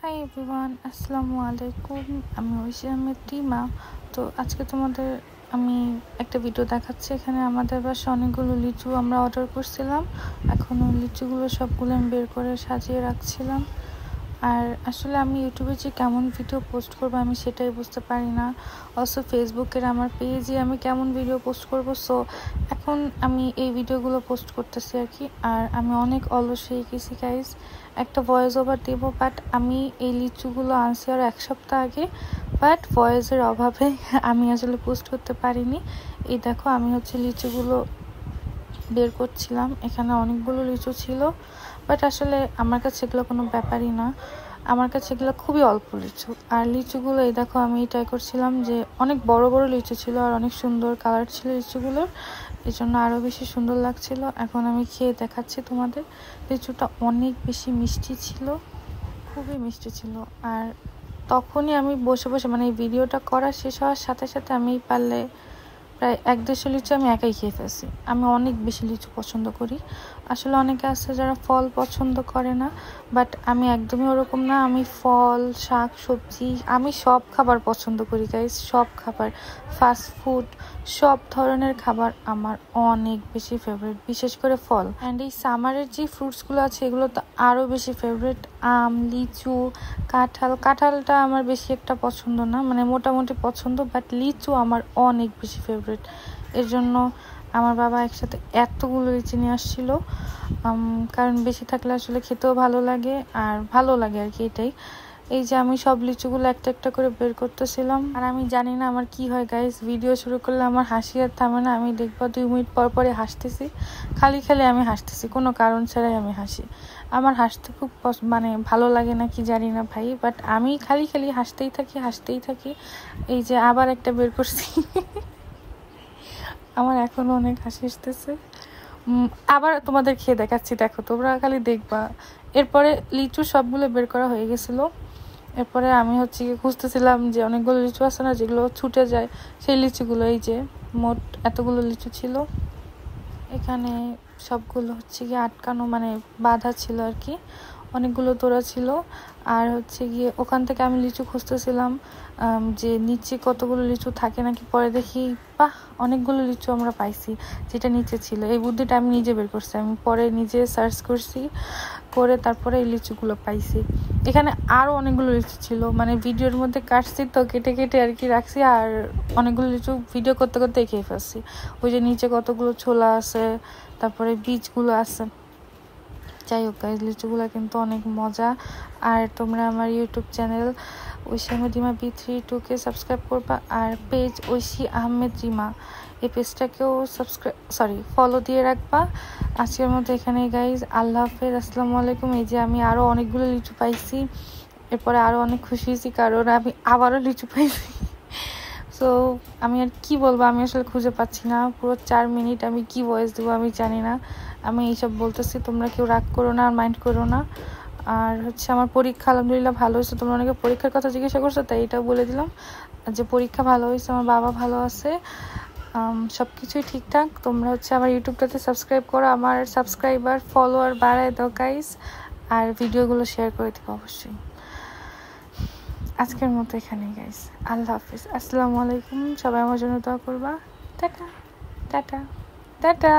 Hi everyone, আসসালামু আলাইকুম। আমি ঐশী আহমেদ রিমা। তো আজকে তোমাদের আমি একটা ভিডিও দেখাচ্ছি। এখানে আমাদের বাসায় অনেকগুলো লিচু আমরা অর্ডার করছিলাম। এখন ওই লিচুগুলো সবগুলো আমি বের করে সাজিয়ে রাখছিলাম। আর আসলে আমি ইউটিউবে যে কেমন ভিডিও পোস্ট করবো আমি সেটাই বুঝতে পারি না। অলসো ফেসবুকের আমার পেজে আমি কেমন ভিডিও পোস্ট করব। সো এখন আমি এই ভিডিওগুলো পোস্ট করতেছি আর কি। আর আমি অনেক অলস হয়ে গেছি গাইজ, একটা ভয়েস ওভার দেবো, বাট আমি এই লিচুগুলো আনছি আর এক সপ্তাহ আগে, বাট ভয়েসের অভাবে আমি আসলে পোস্ট করতে পারিনি। এই দেখো আমি লিচুগুলো বের করছিলাম। এখানে অনেকগুলো লিচু ছিল, বাট আসলে আমার কাছে এগুলো কোনো ব্যাপারই না। আমার কাছে এগুলো খুবই অল্প লিচু। আর লিচুগুলো এই দেখো আমি ট্রাই করছিলাম যে অনেক বড় বড় লিচু ছিল আর অনেক সুন্দর কালার ছিল লিচুগুলোর, এই জন্য আরও বেশি সুন্দর লাগছিল। এখন আমি খেয়ে দেখাচ্ছি তোমাদের। লিচুটা অনেক বেশি মিষ্টি ছিল, খুবই মিষ্টি ছিল। আর তখনই আমি বসে বসে এই ভিডিওটা করা শেষ হওয়ার সাথে সাথে আমি পারলে প্রায় 1-1.5 লিচু আমি একাই খেয়ে ফেলছি। আমি অনেক বেশি লিচু পছন্দ করি। আসলে অনেকে আছে যারা ফল পছন্দ করে না, বাট আমি একদমই ওরকম না। আমি ফল, শাক সবজি, আমি সব খাবার পছন্দ করি গাইস। সব খাবার, ফাস্ট ফুড, সব ধরনের খাবার আমার অনেক বেশি ফেভারিট, বিশেষ করে ফল। অ্যান্ড এই সামারের যে ফ্রুটসগুলো আছে এগুলো তো আরও বেশি ফেভারিট। আম, লিচু, কাঁঠালটা আমার বেশি একটা পছন্দ না, মোটামুটি পছন্দ, বাট লিচু আমার অনেক বেশি ফেভারিট। এর জন্য আমার বাবা একসাথে এতগুলো লিচু নিয়ে আসছিল, কারণ বেশি থাকলে আসলে খেতেও ভালো লাগে আর আর কি, এটাই। এই যে আমি সব লিচুগুলো একটা একটা করে বের করতেছিলাম। আর আমি জানি না আমার কি হয় গাইস, ভিডিও শুরু করলে আমার হাসি আর থামে না। আমি দেখবো 2 মিনিট পর পরে হাসতেছি, খালি আমি হাসতেছি, কোনো কারণ ছাড়াই আমি হাসি। আমার হাসতে খুব ভালো লাগে না কি জানি না ভাই, বাট আমি খালি হাসতেই থাকি। এই যে আবার একটা বের করছি আমার এখনো অনেক হাসি আসতেছে। আবার তোমাদের খেয়ে দেখাচ্ছি, দেখো তোমরা খালি দেখবা। এরপরে লিচু সবগুলো বের করা হয়ে গেছিলো। এরপরে আমি খুঁজতেছিলাম যে অনেকগুলো লিচু আছে না যেগুলো ছুটে যায়, সেই লিচুগুলো। এই যে মোট এতগুলো লিচু ছিল এখানে, সবগুলো গিয়ে আটকানো, বাঁধা ছিল আর কি। অনেকগুলো তোড়া ছিল। আর গিয়ে ওখান থেকে আমি লিচু খুঁজতেছিলাম যে নিচে কতগুলো লিচু থাকে নাকি। পরে দেখি বাহ, অনেকগুলো লিচু আমরা পাইছি যেটা নিচে ছিল। এই বুদ্ধিটা আমি নিজে বের করছি, আমি পরে নিজে সার্চ করছি, করে তারপরে এই লিচুগুলো পাইছি। এখানে আরও অনেকগুলো লিচু ছিল, ভিডিওর মধ্যে কাটছি তো কেটে আর কি রাখছি। আর অনেকগুলো লিচু ভিডিও করতে করতে খেয়ে ফেলছি। ওই যে নিচে কতগুলো ছোলা আছে, তারপরে বীজগুলো আছে। যাই হোক গাইজ, লিচুগুলো কিন্তু অনেক মজা। আর তোমরা আমার ইউটিউব চ্যানেল ঐশী আহমেদ রিমা B32-কে সাবস্ক্রাইব করবা, আর পেজ ঐশী আহমেদ রিমা এই পেজটাকেও ফলো দিয়ে রাখবা। আজকের মতো এখানেই গাইজ, আল্লাহ হাফেজ, আসসালামু আলাইকুম। এই যে আমি আরও অনেকগুলো লিচু পাইছি, এরপরে আরও অনেক খুশি হয়েছি কারণ আমি আবারও লিচু পাইছি। সো আমি আর কি বলবো, আমি আসলে খুঁজে পাচ্ছি না। পুরো 4 মিনিট আমি কি ভয়েস দেবো আমি জানি না। আমি এইসব বলতেছি, তোমরা কেউ রাগ করো না আর মাইন্ড করো না। আর আমার পরীক্ষা আলহামদুলিল্লাহ ভালো হয়েছে। তোমরা অনেকে পরীক্ষার কথা জিজ্ঞাসা করছো, তাই এটাও বলে দিলাম যে পরীক্ষা ভালো হয়েছে, আমার বাবা ভালো আছে, সব কিছুই ঠিকঠাক। তোমরা আমার ইউটিউবটাতে সাবস্ক্রাইব করো, আমার সাবস্ক্রাইবার ফলোয়ার বাড়ায় দাও গাইস, আর ভিডিওগুলো শেয়ার করে দেবো অবশ্যই। আজকের মতো এখানেই গাইস, আল্লাহ হাফিজ, আসসালামু আলাইকুম। সবাই আমার জন্য দোয়া করবা। Tata tata tata.